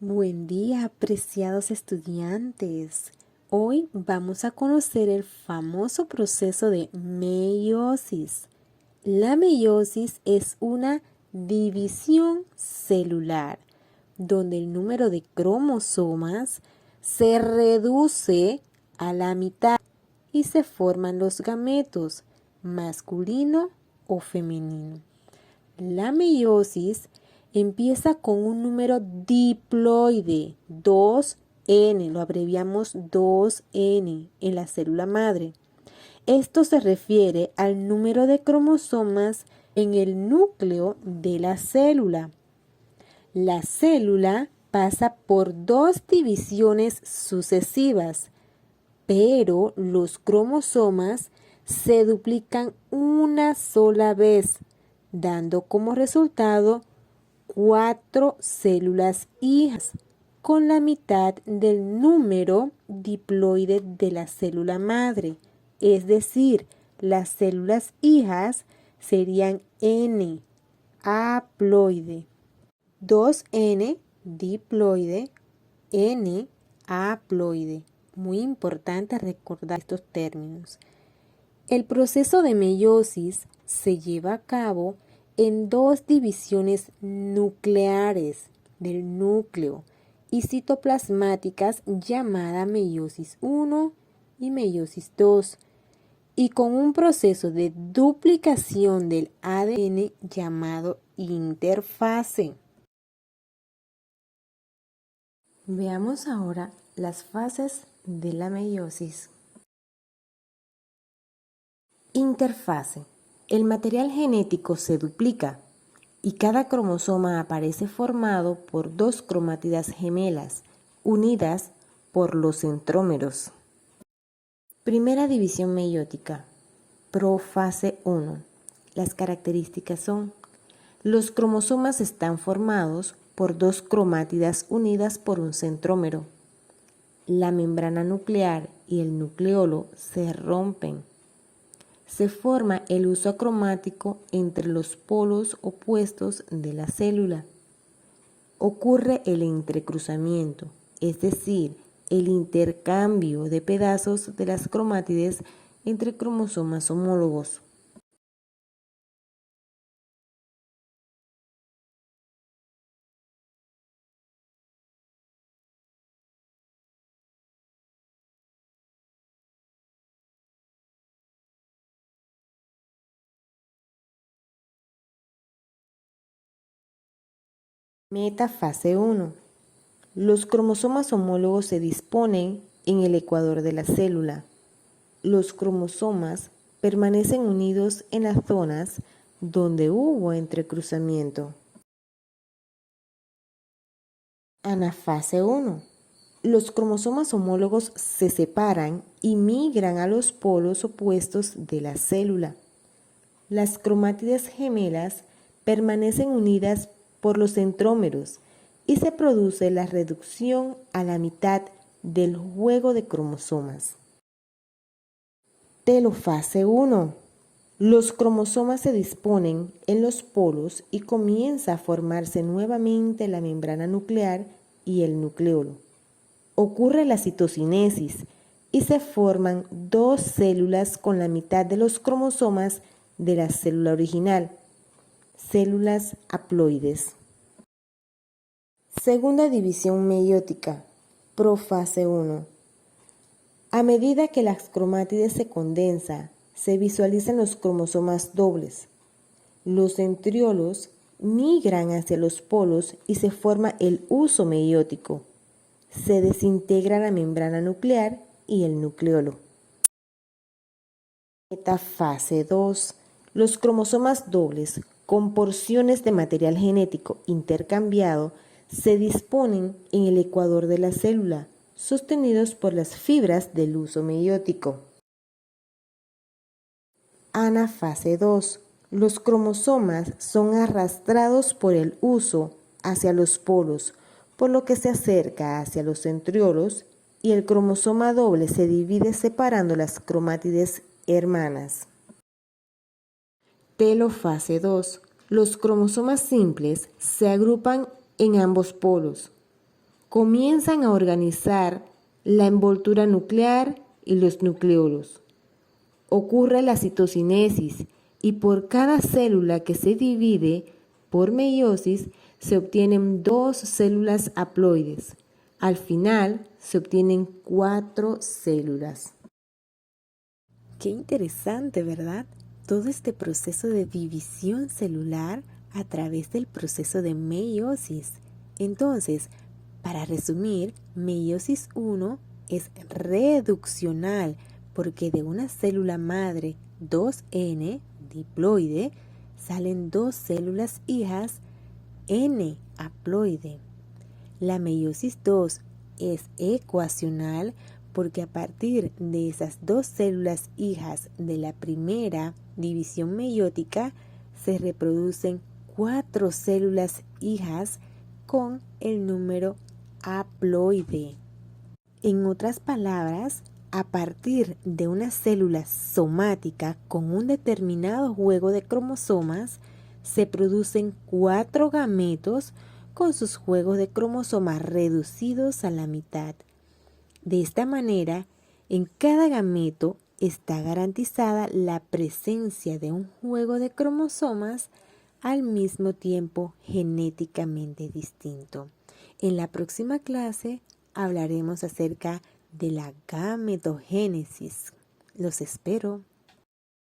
Buen día, apreciados estudiantes. Hoy vamos a conocer el famoso proceso de meiosis. La meiosis es una división celular donde el número de cromosomas se reduce a la mitad y se forman los gametos, masculino o femenino. La meiosis empieza con un número diploide, 2N, lo abreviamos 2N en la célula madre. Esto se refiere al número de cromosomas en el núcleo de la célula. La célula pasa por dos divisiones sucesivas, pero los cromosomas se duplican una sola vez, dando como resultado 4 células hijas, con la mitad del número diploide de la célula madre. Es decir, las células hijas serían N, haploide, 2N, diploide, N, haploide. Muy importante recordar estos términos. El proceso de meiosis se lleva a cabo en dos divisiones nucleares del núcleo y citoplasmáticas llamada meiosis 1 y meiosis 2 y con un proceso de duplicación del ADN llamado interfase. Veamos ahora las fases de la meiosis. Interfase. El material genético se duplica y cada cromosoma aparece formado por dos cromátidas gemelas unidas por los centrómeros. Primera división meiótica. Profase 1. Las características son: los cromosomas están formados por dos cromátidas unidas por un centrómero. La membrana nuclear y el nucleolo se rompen. Se forma el uso acromático entre los polos opuestos de la célula. Ocurre el entrecruzamiento, es decir, el intercambio de pedazos de las cromátides entre cromosomas homólogos. Metafase 1. Los cromosomas homólogos se disponen en el ecuador de la célula. Los cromosomas permanecen unidos en las zonas donde hubo entrecruzamiento. Anafase 1. Los cromosomas homólogos se separan y migran a los polos opuestos de la célula. Las cromátidas gemelas permanecen unidas por los centrómeros y se produce la reducción a la mitad del juego de cromosomas. Telofase 1. Los cromosomas se disponen en los polos y comienza a formarse nuevamente la membrana nuclear y el nucleolo. Ocurre la citocinesis y se forman dos células con la mitad de los cromosomas de la célula original, células haploides. Segunda división meiótica, profase 1. A medida que las cromátides se condensan, se visualizan los cromosomas dobles. Los centriolos migran hacia los polos y se forma el uso meiótico. Se desintegra la membrana nuclear y el nucleolo. Metafase 2. Los cromosomas dobles, con porciones de material genético intercambiado, se disponen en el ecuador de la célula, sostenidos por las fibras del uso meiótico. Anafase 2. Los cromosomas son arrastrados por el uso hacia los polos, por lo que se acerca hacia los centriolos y el cromosoma doble se divide separando las cromátides hermanas. Telofase 2. Los cromosomas simples se agrupan en ambos polos. comienzan a organizar la envoltura nuclear y los nucleolos. Ocurre la citocinesis y por cada célula que se divide por meiosis se obtienen 2 células haploides. Al final se obtienen 4 células. Qué interesante, ¿verdad? Todo este proceso de división celular a través del proceso de meiosis. Entonces, para resumir, meiosis 1 es reduccional porque de una célula madre 2N diploide salen 2 células hijas N haploide. La meiosis 2 es ecuacional porque a partir de esas 2 células hijas de la primera división meiótica se reproducen 4 células hijas con el número haploide. En otras palabras, a partir de una célula somática con un determinado juego de cromosomas, se producen 4 gametos con sus juegos de cromosomas reducidos a la mitad. De esta manera, en cada gameto está garantizada la presencia de un juego de cromosomas al mismo tiempo genéticamente distinto. En la próxima clase hablaremos acerca de la gametogénesis. Los espero.